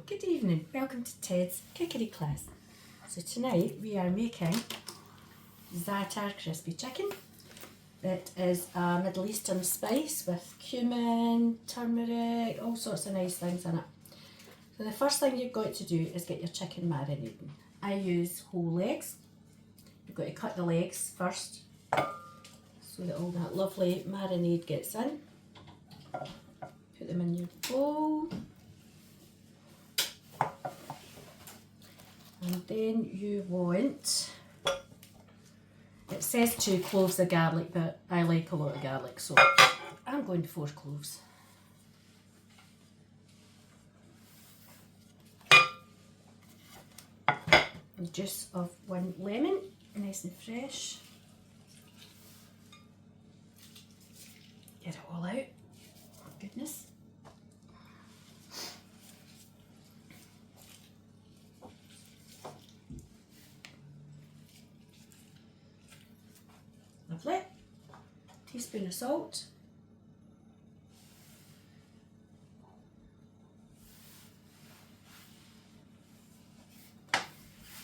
Good evening, welcome to Ted's Cookery class. So tonight we are making Za'atar crispy chicken. It is a Middle Eastern spice with cumin, turmeric, all sorts of nice things in it. So the first thing you've got to do is get your chicken marinating. I use whole legs. You've got to cut the legs first so that all that lovely marinade gets in. Put them in your bowl. And then you want, it says 2 cloves of garlic, but I like a lot of garlic, so I'm going to 4 cloves. The juice of 1 lemon, nice and fresh. Get it all out, oh goodness. Lovely. Teaspoon of salt.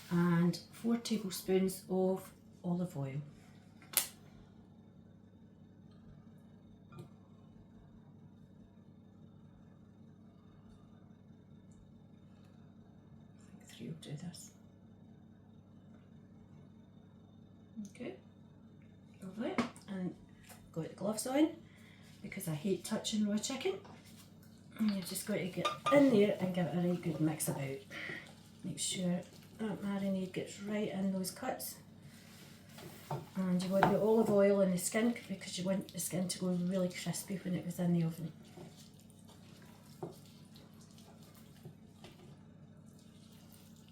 And 4 tablespoons of olive oil. I think 3 will do this. Okay. Lovely. And got the gloves on because I hate touching raw chicken. And you've just got to get in there and give it a right good mix about. Make sure that marinade gets right in those cuts. And you want the olive oil in the skin because you want the skin to go really crispy when it goes in the oven.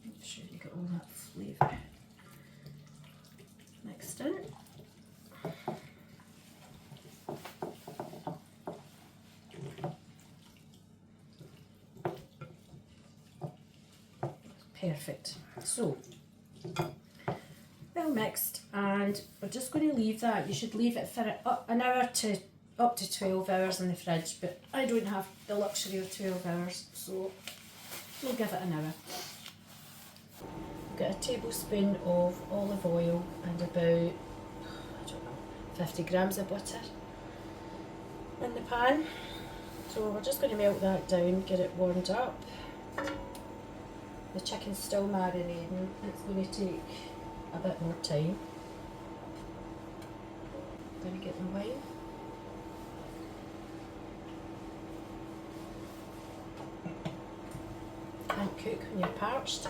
Make sure you get all that flavour mixed in. Perfect. So, well mixed, and we're just going to leave that. You should leave it for an hour to up to 12 hours in the fridge, but I don't have the luxury of 12 hours, so we'll give it an hour. I've got a tablespoon of olive oil and about, I don't know, 50 grams of butter in the pan. So we're just going to melt that down, get it warmed up. The chicken's still marinating, it's going to take a bit more time. I'm going to get the wine. Can't cook when you're parched.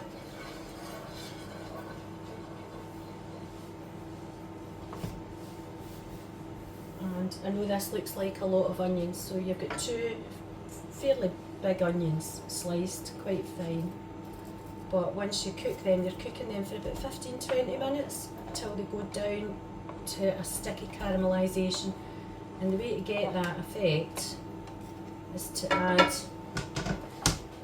And I know this looks like a lot of onions, so you've got 2 fairly big onions sliced quite fine. But once you cook them, you're cooking them for about 15-20 minutes until they go down to a sticky caramelisation. And the way to get that effect is to add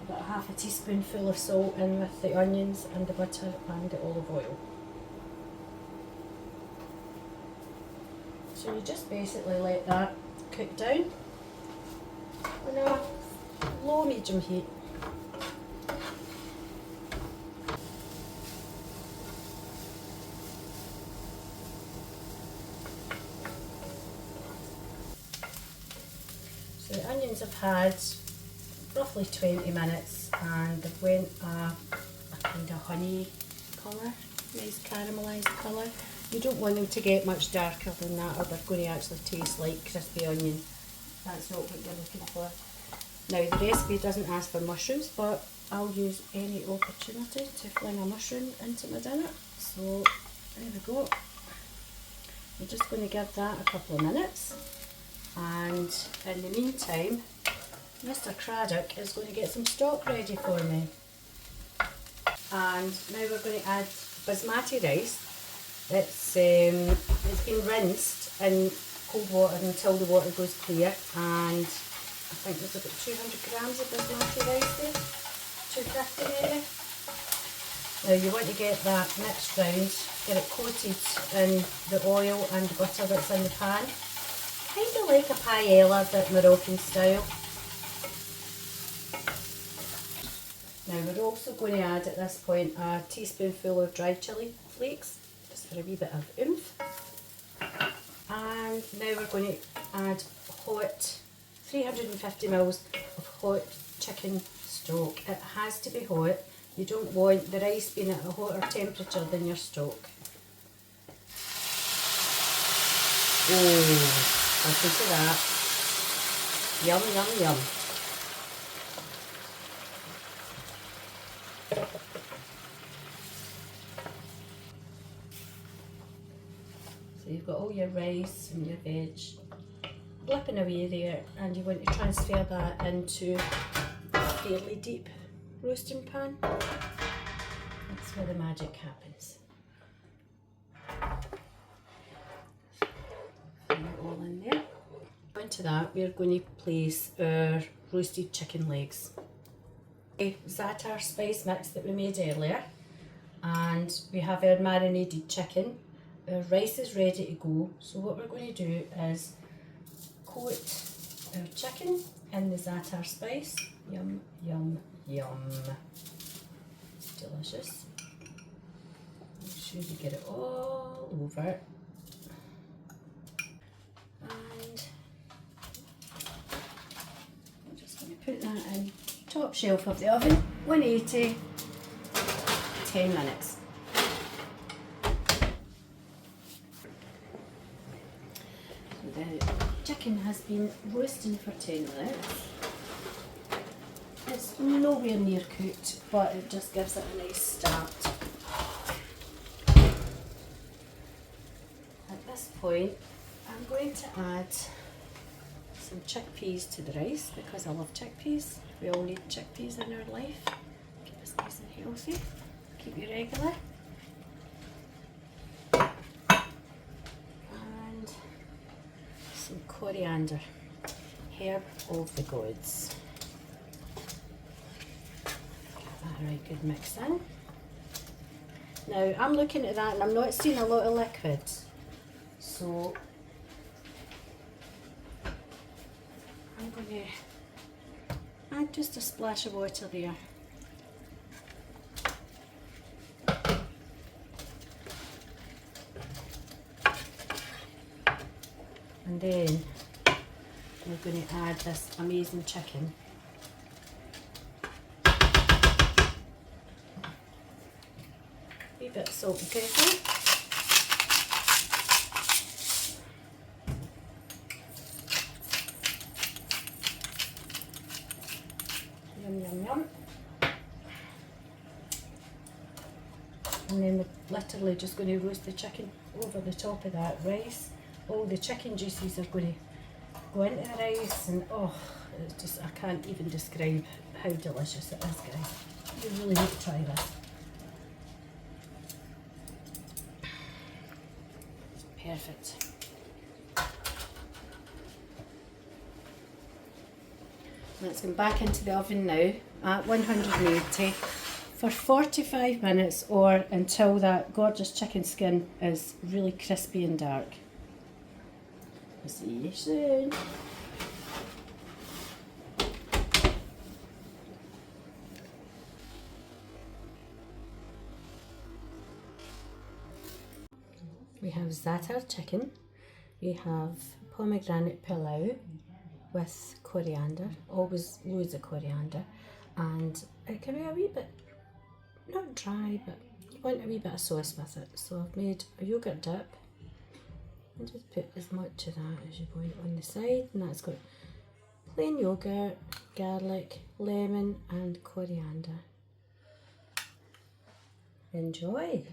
about half a teaspoonful of salt in with the onions and the butter and the olive oil. So you just basically let that cook down on a low medium heat. So the onions have had roughly 20 minutes and they've went a kind of honey colour, nice caramelised colour. You don't want them to get much darker than that or they're going to actually taste like crispy onion. That's not what you're looking for. Now the recipe doesn't ask for mushrooms, but I'll use any opportunity to fling a mushroom into my dinner. So there we go. We're just going to give that a couple of minutes. And in the meantime, Mr. Craddock is going to get some stock ready for me. And now we're going to add basmati rice. It's been rinsed in cold water until the water goes clear, and I think there's about 200 grams of basmati rice there, 250 maybe. Now you want to get that mixed round, get it coated in the oil and the butter that's in the pan. Kind of like a paella but Moroccan style. Now we're also going to add at this point a teaspoonful of dried chilli flakes, just for a wee bit of oomph. And now we're going to add hot 350 ml of hot chicken stock. It has to be hot. You don't want the rice being at a hotter temperature than your stock. Oh, listen to that. Yum, yum, yum. So you've got all your rice and your veg flipping away there, and you want to transfer that into a fairly deep roasting pan. That's where the magic happens. Put it all in there. Onto that, we're going to place our roasted chicken legs. A Za'atar spice mix that we made earlier, and we have our marinated chicken. Our rice is ready to go, so what we're going to do is coat our chicken in the Za'atar spice. Yum, yum, yum. It's delicious. Make sure you get it all over. And I'm just going to put that in top shelf of the oven, 180, 10 minutes. So the chicken has been roasting for 10 minutes. It's nowhere near cooked, but it just gives it a nice start. At this point, I'm going to add some chickpeas to the rice because I love chickpeas. We all need chickpeas in our life. Keep us nice and healthy. Keep you regular. And some coriander, herb of the gods. Get that right good mix in. Now I'm looking at that and I'm not seeing a lot of liquid, so I'm going to add just a splash of water there. And then we're going to add this amazing chicken. A wee bit of salt and pepper. Yum, yum, yum. And then we're literally just going to roast the chicken over the top of that rice. All the chicken juices are going to go into the rice, and oh, it's just, I can't even describe how delicious it is, guys. You really need to try this. Perfect. Let's go back into the oven now at 180 for 45 minutes, or until that gorgeous chicken skin is really crispy and dark. I'll see you soon. We have Za'atar chicken, we have pomegranate pilaf with coriander, always loads of coriander, and it can be a wee bit, not dry, but you want a wee bit of sauce with it. So I've made a yogurt dip and just put as much of that as you want on the side, and that's got plain yogurt, garlic, lemon and coriander. Enjoy!